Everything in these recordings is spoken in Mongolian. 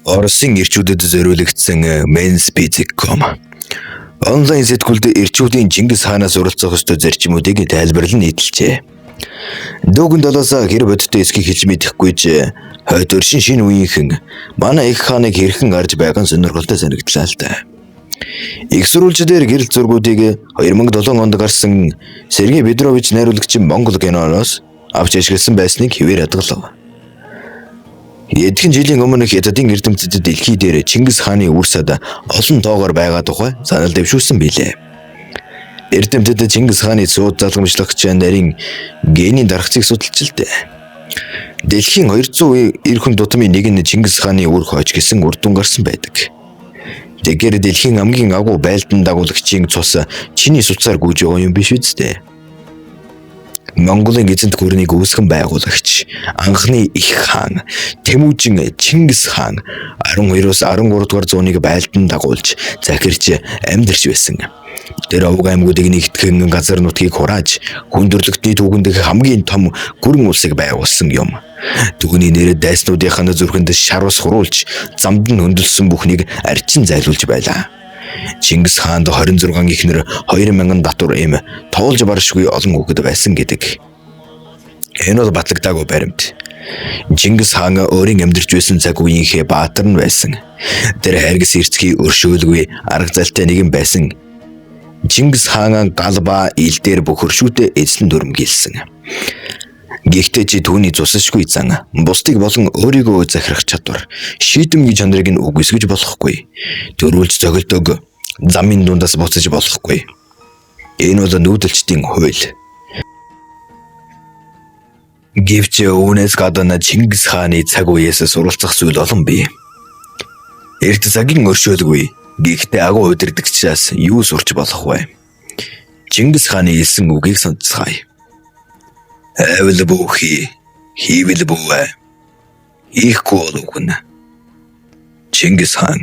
Оросын ирчүүдэд зориулагдсан Manspeed.com онлайн сэтгүүлд ирчүүдийн Чингис хаанаас суралцах ёстой зарчмуудыг тайлбарлан нийтэлжээ. Дүүгэн долоос хэр бодтой эсхийг хэлж мэдэхгүй ч хойд өршин шинэ үеийнхэн манай их хааныг хэрхэн гарч байгаа нь сонирхолтой санагдлаа л да. Их сурвалж дээр гэрэл зургуудыг 2007 онд гарсан Сергей Петрович найруулагчийн Монгол киноноос авч ашигласан байсныг хэвээр хадгалав. Эдгээр жилийн өмнө Хятадын эрдэмтэд дэлхий дээр Чингис хааны үр сад олон тоогоор байгаа тухай санал дэвшүүлсэн билээ. Эрдэмтэд Чингис хааны цууд залгамжлагч нарийн генийн дарахцыг судалж л дээ. Дэлхийн 200 эр хүн дутмын нэг нь Чингис хааны үр хойч гэсэн үр дүн гарсан байдаг. Тэгэхээр дэлхийн хамгийн агуу байлдан дагуулагчийн цус чиний суцаар гүйж байгаа юм биш үсттэй. Монголын эзэнт гүрнийг үүсгэн байгуулагч анхны их хаан Тэмүүжин Чингис хаан 12-оос 13 дугаар зууныг байлдан дагуулж захирч амьдарч байсан. Тэр овг аймагуудыг нэгтгэн газар нутгийг хурааж хүндрэлтний түүхэнд хамгийн том гүрэн улсыг байгуулсан юм. Түүний нэр дайснуудынхаа зүрхэнд шарвас хуруулж замд нь хөндлөсөн бүхнийг арчин зайлуулж байлаа. Чингис хаанд 26 ихнэр 2000 татвар эм тоолж баршгүй олон хүүхэд байсан гэдэг. Энэ бол батлагдаагүй баримт. Чингис хаан өөрийн амьдарч байсан цаг үеийнхээ баатар нь байсан. Тэр хайргас эрцгий өршөөлгүй арга залтай нэгэн байсан. Чингис хаан галба ил дээр бөхөршүүтэй эзлэн дүрмгийлсэн. Гэхдээ чи түүний цусшгүй зан бусдыг болон өөрийгөө захирах чадвар шийдэмгийн чанарыг нь үгүйсгэж болохгүй. Төрүүлж зөгөлдөг замын дундаас буцаж болохгүй. Энэ бол нүүдэлчдийн хууль. Гэвч үүнээс гадна Чингис хааны цаг үеэс суралцах зүйл олон бий. Эрт цагийн өршөөлгүй гэхдээ агуу удирдагчаас юу сурч болох вэ? Чингис хааны хэлсэн үгийг сонсцгаая. Эвэл бухи, хивэл бувэ. Их гол Чингис хаан.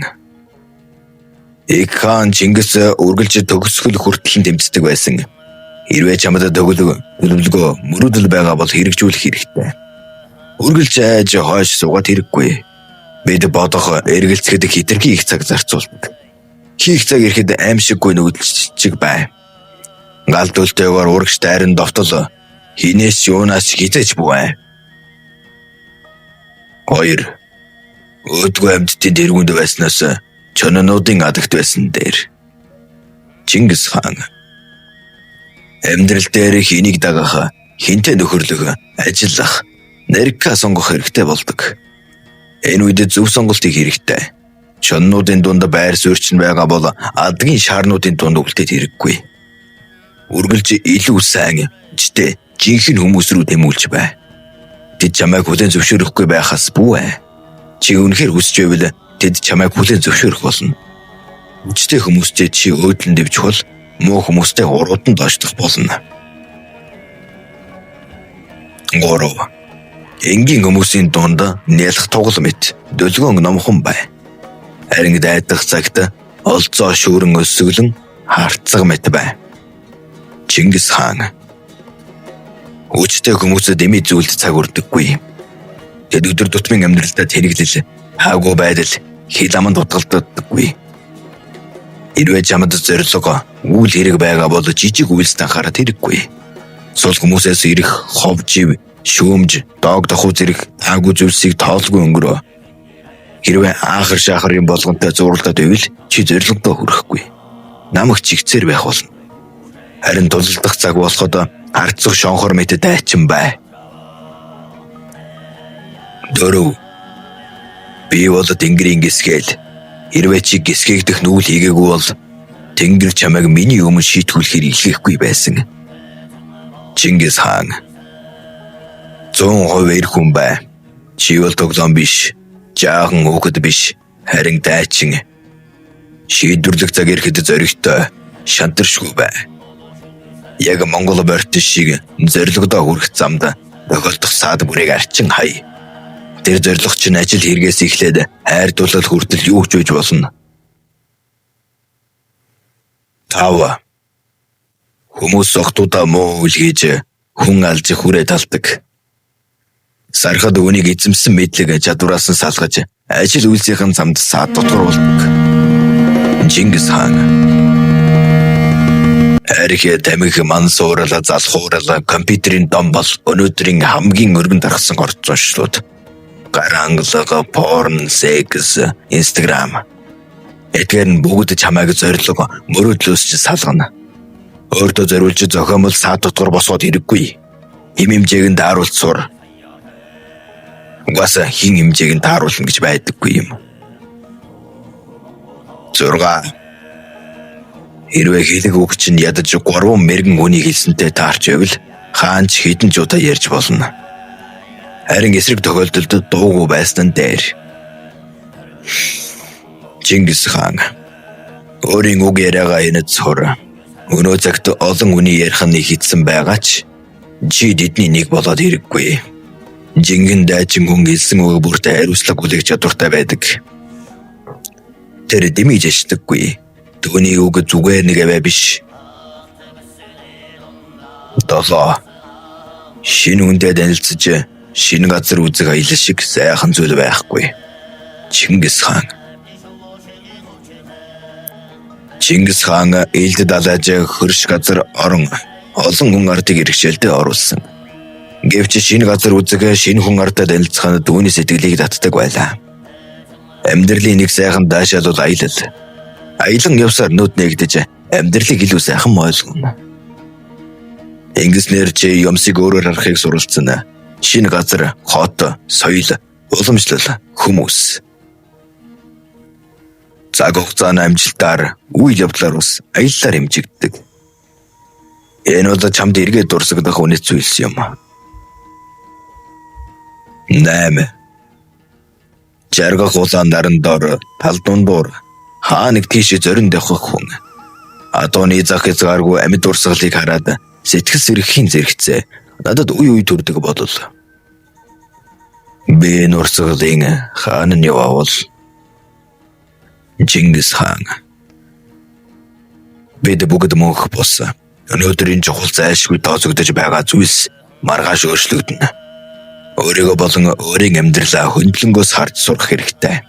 Их хаан Чингис үргэлж төгсгөл хүртэл тэмцдэг байсан. Хэрвээ чамд төлөвлөгөө мөрөдөл байгаа бол хэрэгжүүлэх хэрэгтэй. Үргэлж айж хойш суугаад хэрэггүй. Бид бодох эргэлцэхэд хитрхи их цаг зарцуулдаг. Хийх цаг ирэхэд аимшиггүй нүүдэлчиг бай. Гал төлтөөгөр урагш дайран довтол хинээс юунаас хизэж буй. 2. Өдгөө амьдтын дэргүнд байснаас чононуудын адагт байсан дээр. Чингис хаан. Амьдрал дээр хэнийг дагах, хинтээ нөхөрлөх, ажиллах, нэрка сонгох хэрэгтэй болдог. Энэ үед зөв сонголтыг хэрэгтэй. Чоннуудын дунд байр суурьчин байгаа бол адгийн шаарнуудын дунд үлдээд хэрэггүй. Үргэлж илүү сайн, жишээ жинхэнэ хүмүүс рүү тэмүүлж бай. Тэд чамайг хүлээн зөвшөөрөхгүй байхаас бүү. Чи үнэхээр хүсч байвал тэд чамайг хүлээн зөвшөөрөх болно. Хүчтэй хүмүүстэй чи өөдлөн дэвжих бол муу хүмүүстэй уруудан доошлох болно. 3. Энгийн хүмүүсийн дунд нялх тоглом мэт дөлгөөн номхон бай. Харин дайдах цагт олцоо шүүрэн өсөглөн харцаг мэт бай. Чингис хаан. Хүчтэй хүмүүсэд эми зүйлд цаг үрдэггүй. Тэд өдөр тутмын амьдралдаа хэрэглэл, хаагүй байдал, хил аманд утгалддаггүй. Хэрвээ чамд зорилго, үйл хэрэг байгаа бол жижиг үйлсд анхаарах хэрэггүй. Сул хүмүүсээс ирэх ховжив, шүүмж, дог дохуу зэрэг таагүй зүйлсийг тоолгүй өнгөрөө. Хэрвээ аахар шахар юм болгонтой зурлаад байвал чи зорилгодоо хүрэхгүй. Намайг чигцээр байх болно. Харин тулалдах цаг болоход арцах шонхор мэт дайчин бай. 4. Би бол тэнгэрийн гисгээл. Хэрвээ чи гисгээгдэх нүүл хийгээгүй бол тэнгэр чамайг миний өмнө шийтгүүлэхээр илгээхгүй байсан. Чингис хаан. 100% эр хүн бай. Чи бол тоглоом биш, жаахан хөөхд биш, харин дайчин. Шийдвэрлэх цаг ирэхэд зоригтой, шантаршгүй бай. Яг Монгол борт шиг зорилгодоо хүрэх замд тохиолдох саад бүрийг арчин хай. Тэр зорилго чинь ажил хэрэгээс эхлээд хайр дурлал хүртэл юу ч үж болно. 5. Хүмүүс огтудаа муу үйл хийж хүн алж хүрээ талдаг. Сархад үүнийг эзэмсэн мэдлэг чадвараас нь салгаж ажил үйлсийн замд саад дотор болдог. Чингис хаан архи тамиг мансуурала залхуурала компьютерийн дом бол өнөөдрийн хамгийн өргөн дарахсан орд зуншлууд. Гаранглага, порн, секс, инстаграм. Эдгээр нь бүгд чамайг зорилго мөрөөдлөөс ч салгана. Өөртөө зориулж зохиомол саад дотор босоод хэрэггүй. Хим хэмжээг нь тааруулж сур. Угаасаа хин хэмжээг нь тааруулна гэж байдаггүй юм. 6. Хэрвээ хэлэг үг чинь ядаж 3 мэрэгэн үнийг хэлсэнтэй таарч байвал хаанч хэдэн ч удаа ярьж болно. Харин эсрэг тохиолдолд дуугүй байсан нь дээр. Чингис хаан өөрийн үг яриагаа хянаж сур. Өнөө цагт олон үний ярих нь хийцэн байгаа ч чи тэдний нэг болоод хэрэггүй. Жингэн дайчин хүн хэлсэн үг бүртээ хариуцлага хүлээх чадвартай байдаг. Тэр дэмиж яштаггүй. Түүний үг зүгээр нэг аваа биш. 7. Шинэ үндэд танилцж шинэ газар үзэх аялал шиг сайхан зүйл байхгүй. Чингис хаан ээлд далайж хөрш газар орон олон хүн ардыг иргэшээлтэд оруулсан. Гэвч шинэ газар үзэх шинэ хүн ардад танилцах нь түүний сэтгэлийг татдаг байлаа. Амьдралын нэг сайхан даашаал бол аялал. Аялан явсаар нүд нэгдэж амьдралыг илүү сайхан ойлгоно. Ингэснээр чи юмсыг өөрөөр харахыг суралцсан. Шинэ газар, хот, соёл, уламжлал, хүмүүс. Цаг хугацааны амжилтаар үйл явдлаар ус аяллаар хэмжигддэг. Энэ бол чамд эргээд дурсагдах үнэт зүйлс юм. 8. Жаргах улаан наран дор талдундуур хаа нэг тийш зорин давхах хүн. Адууны зах хязгааргүй амьд урсгалыг хараад сэтгэл сэргэхийн зэрэгцээ надад үе төрдөг бодол. Би нурсгалын хаан нь яваавал Чингис хаан. Бид бүгд мөнх бос. Өнөөдрийн чухал зайлшгүй тооцогдож байгаа зүйлс маргааш өөрчлөгдөнө. Өөрийгөө болон өөрийн амьдралаа хөндлөнгөөс харж сурах хэрэгтэй.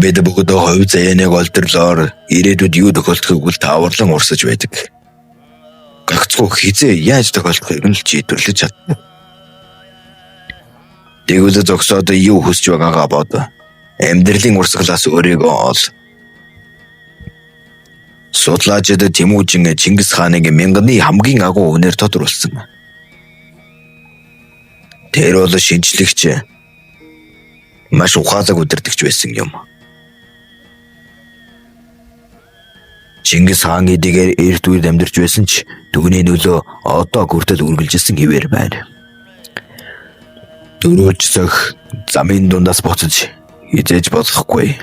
Бид бүгд хувь зээнэг олдрлоор ирээдүйд юу тохиолдохыг үл тааварлан урсаж байдаг. Гагцхүү хизээ яаж тохиолдохыг нь л шийдвэрлэж чадна. Тэгвэл зогсоод юу хүсэж байгаагаа бод. Амьдралын урсгалаас өөрийгөө ол. Судлаачид Тэмүүжин Чингис хааныг мянганы хамгийн агуу үнээр тодруулсан. Тэр бол шинжлэгч маш ухаалаг удирдагч байсан юм. Чингис хаан эдгээр эрт үед амьдарч байсан ч түүний нөлөө одоо хүртэл үргэлжилсэн хэвээр байна. Дөрөвч цаг замын дундаас буцаж хизээж болохгүй.